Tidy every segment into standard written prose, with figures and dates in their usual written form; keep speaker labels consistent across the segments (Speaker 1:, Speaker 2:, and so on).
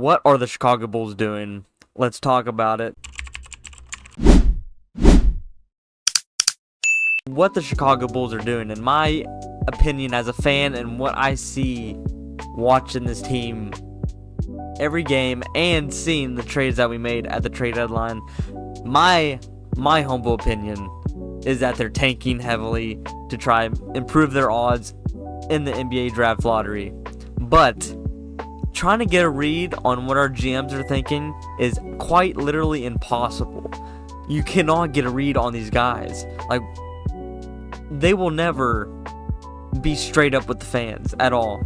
Speaker 1: What are the Chicago Bulls doing? Let's talk about it. What the Chicago Bulls are doing, in my opinion as a fan and what I see watching this team every game and seeing the trades that we made at the trade deadline, my humble opinion is that they're tanking heavily to try and improve their odds in the NBA draft lottery. But trying to get a read on what our GMs are thinking is quite literally impossible. You cannot get a read on these guys. Like, they will never be straight up with the fans at all.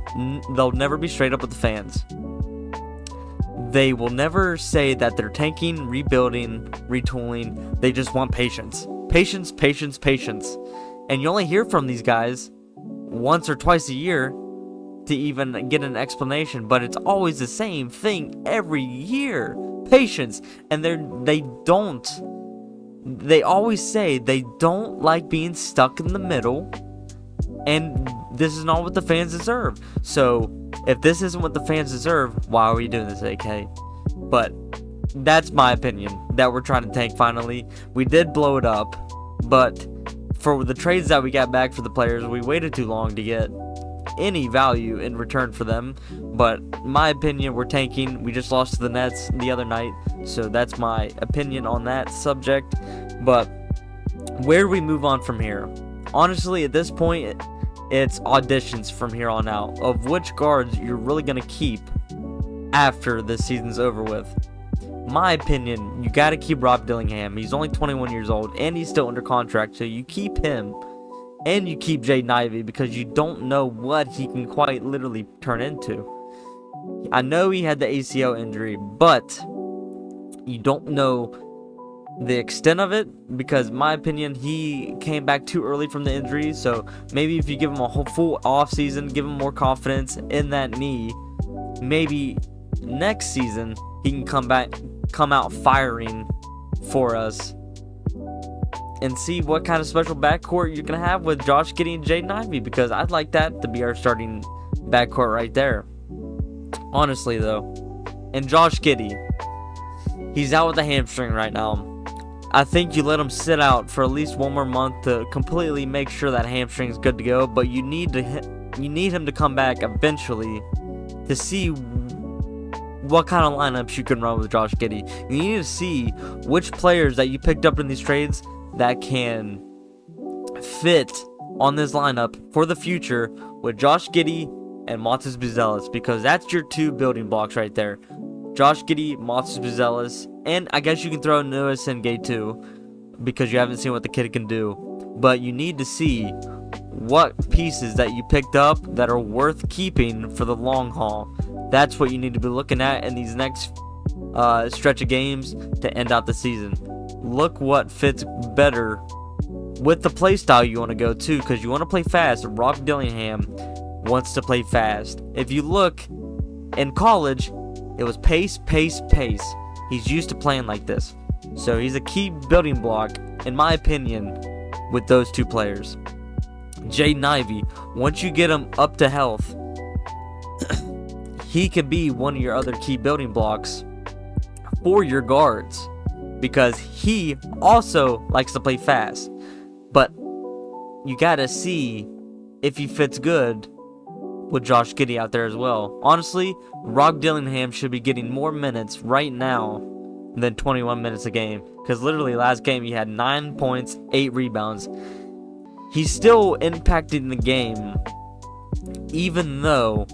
Speaker 1: They'll never be straight up with the fans. They will never say that they're tanking, rebuilding, retooling. They just want patience. Patience, patience, patience. And you only hear from these guys once or twice a year to even get an explanation, but it's always the same thing every year. Patience. And they always say they don't like being stuck in the middle, and this is not what the fans deserve. So if this isn't what the fans deserve, why are we doing this, AK? But that's my opinion, that we're trying to tank finally. We did blow it up, but for the trades that we got back for the players, we waited too long to get any value in return for them. But in my opinion, we're tanking. We just lost to the Nets the other night, so that's my opinion on that subject. But where do we move on from here? Honestly, at this point, it's auditions from here on out of which guards you're really going to keep after this season's over with. My opinion, you got to keep Rob Dillingham. He's only 21 years old and he's still under contract, so you keep him. And you keep Jaden Ivey because you don't know what he can quite literally turn into. I know he had the ACL injury, but you don't know the extent of it, because in my opinion, he came back too early from the injury. So maybe if you give him a whole full off season, give him more confidence in that knee, maybe next season he can come out firing for us, and see what kind of special backcourt you're going to have with Josh Giddey and Jaden Ivey, because I'd like that to be our starting backcourt right there. Honestly, though. And Josh Giddey, he's out with a hamstring right now. I think you let him sit out for at least one more month to completely make sure that hamstring's good to go, but you need him to come back eventually to see what kind of lineups you can run with Josh Giddey. You need to see which players that you picked up in these trades that can fit on this lineup for the future with Josh Giddey and Montes Buzelis, because that's your two building blocks right there. Josh Giddey, Montes Buzelis, and I guess you can throw Noah Sengay too, because you haven't seen what the kid can do. But you need to see what pieces that you picked up that are worth keeping for the long haul. That's what you need to be looking at in these next stretch of games to end out the season. Look what fits better with the play style you want to go to, because you want to play fast. Rob Dillingham wants to play fast. If you look in college, it was pace, pace, pace. He's used to playing like this. So he's a key building block, in my opinion, with those two players. Jaden Ivey, once you get him up to health, he could be one of your other key building blocks for your guards, because he also likes to play fast. But you gotta see if he fits good with Josh Giddey out there as well. Honestly, Rob Dillingham should be getting more minutes right now than 21 minutes a game, because literally last game he had 9 points, 8 rebounds. He's still impacting the game, even though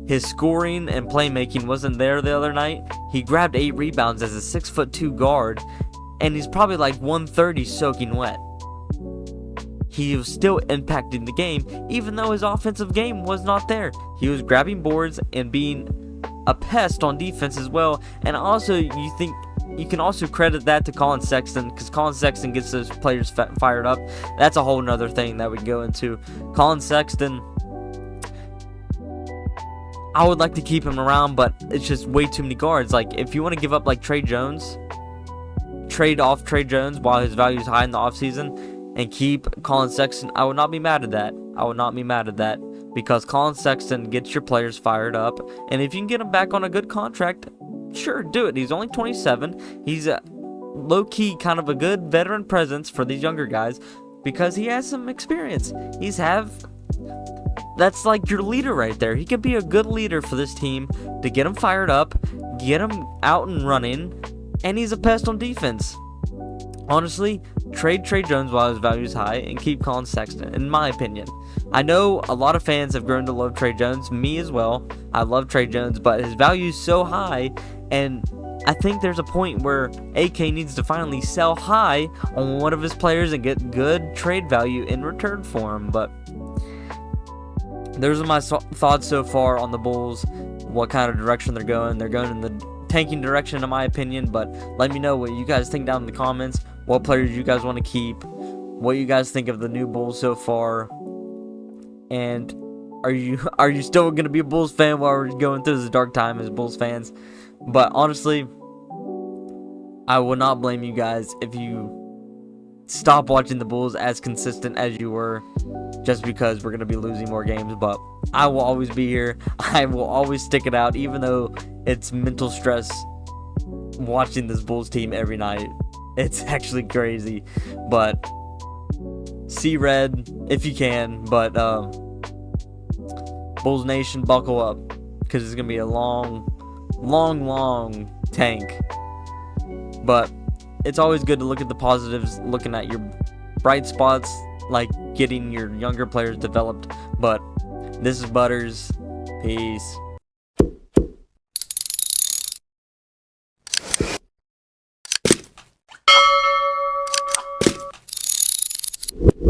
Speaker 1: his scoring and playmaking wasn't there the other night. He grabbed 8 rebounds as a 6'2" guard, and he's probably like 130 soaking wet. He was still impacting the game, even though his offensive game was not there. He was grabbing boards and being a pest on defense as well. And also, you can also credit that to Colin Sexton, because Colin Sexton gets those players fired up. That's a whole nother thing that we go into. Colin Sexton, I would like to keep him around, but it's just way too many guards. Like, if you want to give up like trade off Trey Jones while his value is high in the offseason and keep Colin Sexton, I would not be mad at that. Because Colin Sexton gets your players fired up, and if you can get him back on a good contract, sure, do it. He's only 27. He's a low-key kind of a good veteran presence for these younger guys because he has some experience. That's like your leader right there. He could be a good leader for this team to get them fired up, get them out and running, and he's a pest on defense. Honestly, trade Trey Jones while his value is high and keep Colin Sexton, in my opinion. I know a lot of fans have grown to love Trey Jones, me as well. I love Trey Jones, but his value is so high, and I think there's a point where AK needs to finally sell high on one of his players and get good trade value in return for him. But those are my thoughts so far on the Bulls, what kind of direction they're going. They're going in the tanking direction, in my opinion, but let me know what you guys think down in the comments, what players you guys want to keep, what you guys think of the new Bulls so far, and are you still going to be a Bulls fan while we're going through this dark time as Bulls fans? But honestly, I will not blame you guys if you stop watching the Bulls as consistent as you were, just because we're going to be losing more games. But I will always be here. I will always stick it out, even though it's mental stress watching this Bulls team every night. It's actually crazy. But see red if you can. But Bulls Nation, buckle up, because it's going to be a long tank. But it's always good to look at the positives, looking at your bright spots, like getting your younger players developed. But this is Butters. Peace.